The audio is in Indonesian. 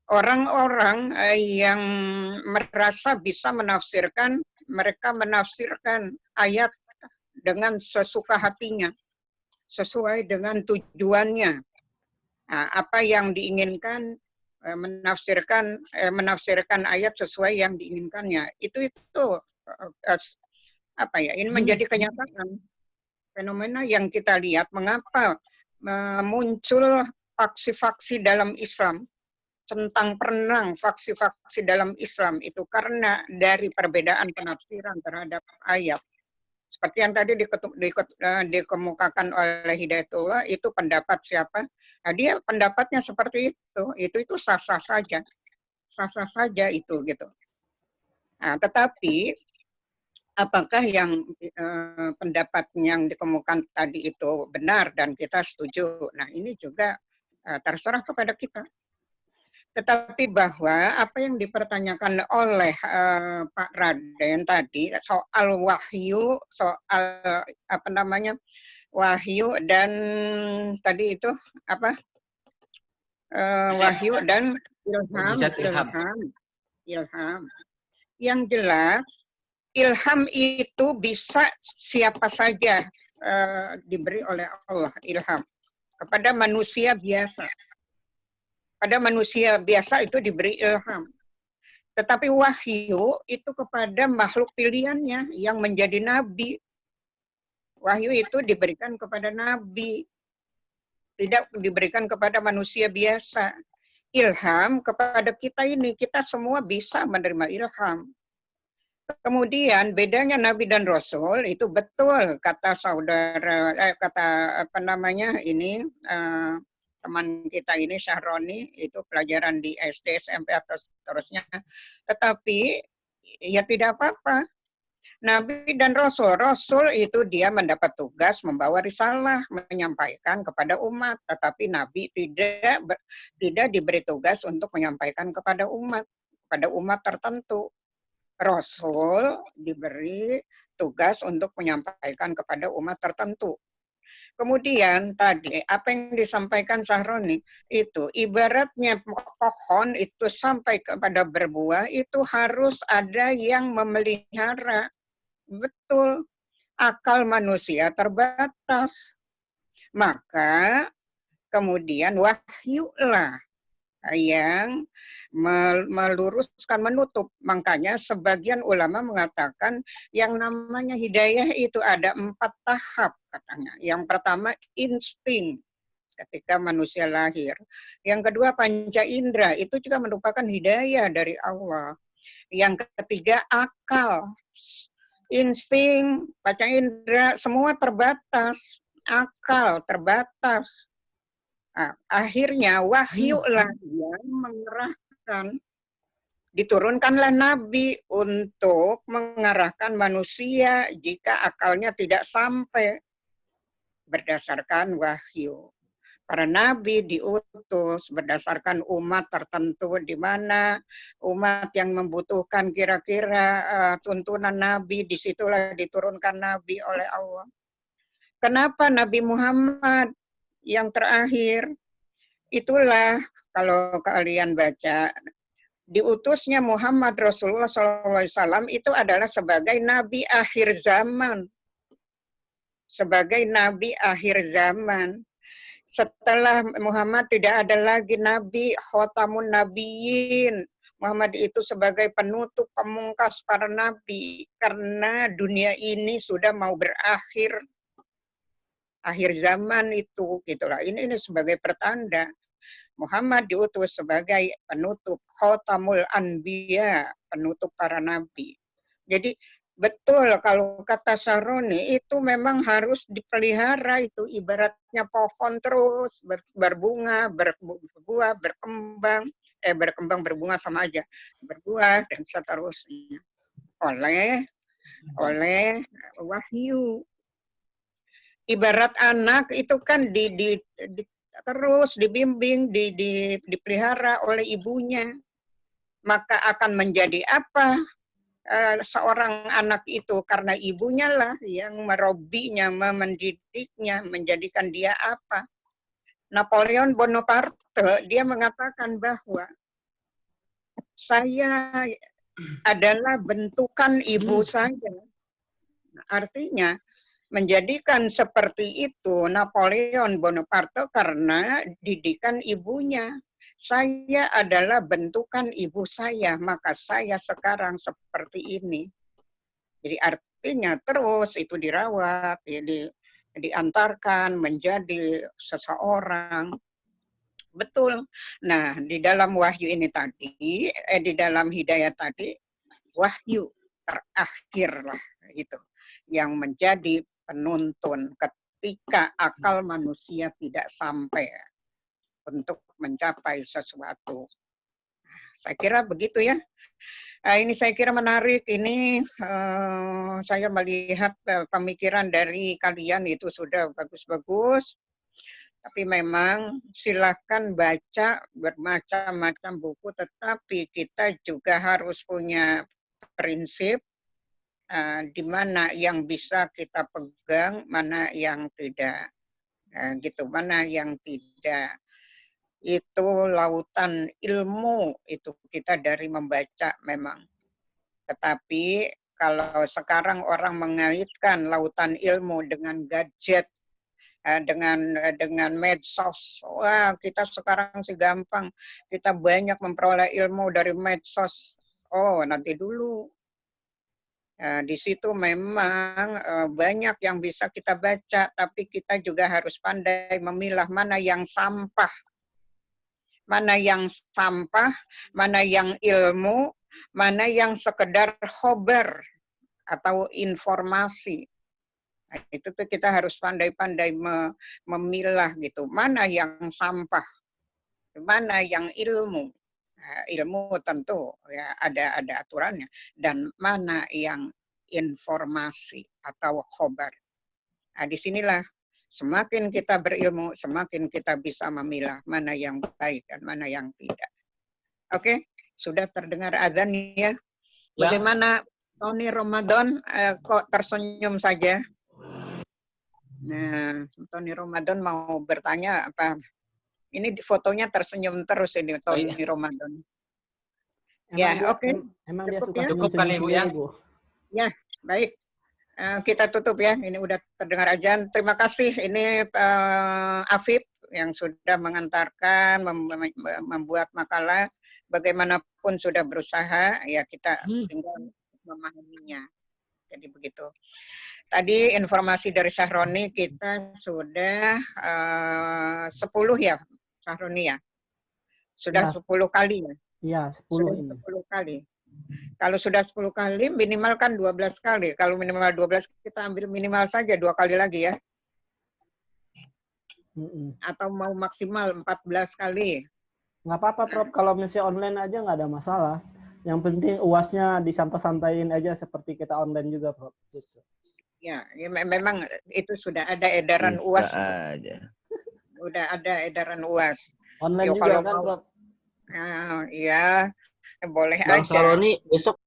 orang-orang yang merasa bisa menafsirkan, mereka menafsirkan ayat dengan sesuka hatinya, sesuai dengan tujuannya. Nah, apa yang diinginkan, menafsirkan ayat sesuai yang diinginkannya. Itu apa ya? Ini menjadi kenyataan fenomena yang kita lihat. Mengapa muncul faksi-faksi dalam Islam, tentang perenang faksi-faksi dalam Islam itu karena dari perbedaan penafsiran terhadap ayat. Seperti yang tadi dikemukakan oleh Hidayatullah, itu pendapat siapa? Nah, dia pendapatnya seperti itu sah-sah saja, sah-sah saja itu gitu. Nah, tetapi apakah yang pendapat yang dikemukakan tadi itu benar dan kita setuju? Nah, ini juga terserah kepada kita. Tetapi bahwa apa yang dipertanyakan oleh Pak Raden tadi soal wahyu, soal apa namanya, wahyu dan tadi itu apa, wahyu dan ilham. Yang jelas ilham itu bisa siapa saja diberi oleh Allah ilham kepada manusia biasa. Pada manusia biasa itu diberi ilham. Tetapi wahyu itu kepada makhluk pilihannya yang menjadi nabi. Wahyu itu diberikan kepada nabi, tidak diberikan kepada manusia biasa. Ilham kepada kita ini, kita semua bisa menerima ilham. Kemudian bedanya nabi dan rasul itu betul kata saudara, kata apa namanya ini, teman kita ini Syahroni, itu pelajaran di SD, SMP atau seterusnya. Tetapi ya tidak apa-apa. Nabi dan Rasul, Rasul itu dia mendapat tugas membawa risalah, menyampaikan kepada umat. Tetapi Nabi tidak diberi tugas untuk menyampaikan kepada umat tertentu. Rasul diberi tugas untuk menyampaikan kepada umat tertentu. Kemudian tadi apa yang disampaikan Sahroni itu ibaratnya pohon itu sampai kepada berbuah itu harus ada yang memelihara. Betul, akal manusia terbatas. Maka kemudian wahyulah yang meluruskan, menutup. Makanya sebagian ulama mengatakan yang namanya hidayah itu ada 4 tahap katanya. Yang pertama insting ketika manusia lahir. Yang kedua panca indera, itu juga merupakan hidayah dari Allah. Yang ketiga akal. Insting, panca indera, semua terbatas. Akal terbatas. Nah, akhirnya wahyulah yang mengerahkan, diturunkanlah Nabi untuk mengarahkan manusia jika akalnya tidak sampai berdasarkan wahyu. Para nabi diutus berdasarkan umat tertentu, di mana umat yang membutuhkan kira-kira tuntunan nabi, disitulah diturunkan nabi oleh Allah. Kenapa Nabi Muhammad yang terakhir? Itulah kalau kalian baca, diutusnya Muhammad Rasulullah SAW itu adalah sebagai nabi akhir zaman. Sebagai nabi akhir zaman. Setelah Muhammad tidak ada lagi nabi, khotamun nabiyyin. Muhammad itu sebagai penutup pemungkas para nabi. Karena dunia ini sudah mau berakhir. Akhir zaman itu, gitulah. Ini sebagai pertanda. Muhammad diutus sebagai penutup, khotamul anbiya, penutup para nabi. Jadi betul kalau kata Saroni itu memang harus dipelihara, itu ibaratnya pohon terus berbunga, berbuah, berkembang, berbunga sama aja, berbuah dan seterusnya oleh wahyu. Ibarat anak itu kan terus dibimbing, dipelihara oleh ibunya. Maka akan menjadi apa seorang anak itu? Karena ibunya lah yang merobinya, mendidiknya, menjadikan dia apa. Napoleon Bonaparte, dia mengatakan bahwa Saya adalah bentukan ibu saya. Artinya, menjadikan seperti itu Napoleon Bonaparte karena didikan ibunya. Saya adalah bentukan ibu saya, maka saya sekarang seperti ini. Jadi artinya terus itu dirawat, ya, diantarkan menjadi seseorang. Betul. Nah, di dalam wahyu ini tadi, di dalam hidayah tadi, wahyu terakhir lah gitu, yang menjadi penuntun ketika akal manusia tidak sampai untuk mencapai sesuatu. Saya kira begitu ya. Ini saya kira menarik. Ini saya melihat pemikiran dari kalian itu sudah bagus-bagus. Tapi memang silahkan baca bermacam-macam buku, tetapi kita juga harus punya prinsip di mana yang bisa kita pegang, mana yang tidak. Gitu, mana yang tidak. Itu lautan ilmu, itu kita dari membaca memang. Tetapi kalau sekarang orang mengaitkan lautan ilmu dengan gadget, dengan medsos. Wah, kita sekarang sih gampang. Kita banyak memperoleh ilmu dari medsos. Oh, nanti dulu. Di situ memang banyak yang bisa kita baca, tapi kita juga harus pandai memilah mana yang sampah, mana yang ilmu, mana yang sekedar khobar atau informasi. Nah, itu tuh kita harus pandai-pandai memilah gitu. Mana yang sampah, mana yang ilmu. Nah, ilmu tentu ya ada aturannya, dan mana yang informasi atau khobar. Nah, disinilah semakin kita berilmu, semakin kita bisa memilah mana yang baik dan mana yang tidak. Oke, sudah terdengar azan ya. Bagaimana Tony Ramadan, kok tersenyum saja? Nah, Tony Ramadan mau bertanya apa? Ini fotonya tersenyum terus ini Tony Ramadan. Ya, oke. Emang dia suka cukup kali Bu ya. Ya, baik. Kita tutup ya. Ini udah terdengar azan. Terima kasih. Ini Afif yang sudah mengantarkan, membuat makalah. Bagaimanapun sudah berusaha, ya kita tinggal memahaminya. Jadi begitu. Tadi informasi dari Syahroni kita sudah 10 ya, Syahroni ya? Sudah 10 kali ya? Iya, 10 ini. 10 kali. Kalau sudah 10 kali, minimal kan 12 kali. Kalau minimal 12, kita ambil minimal saja 2 kali lagi ya. Atau mau maksimal 14 kali. Nggak apa-apa, Prof. Kalau misalnya online aja nggak ada masalah. Yang penting UASnya disantai-santaiin aja seperti kita online juga, Prof. Gitu. Ya, memang itu sudah ada edaran Bisa UAS. aja. Udah ada edaran UAS. Online Yo, juga kalau kan, Prof? Iya, boleh Bang aja. Saroni besok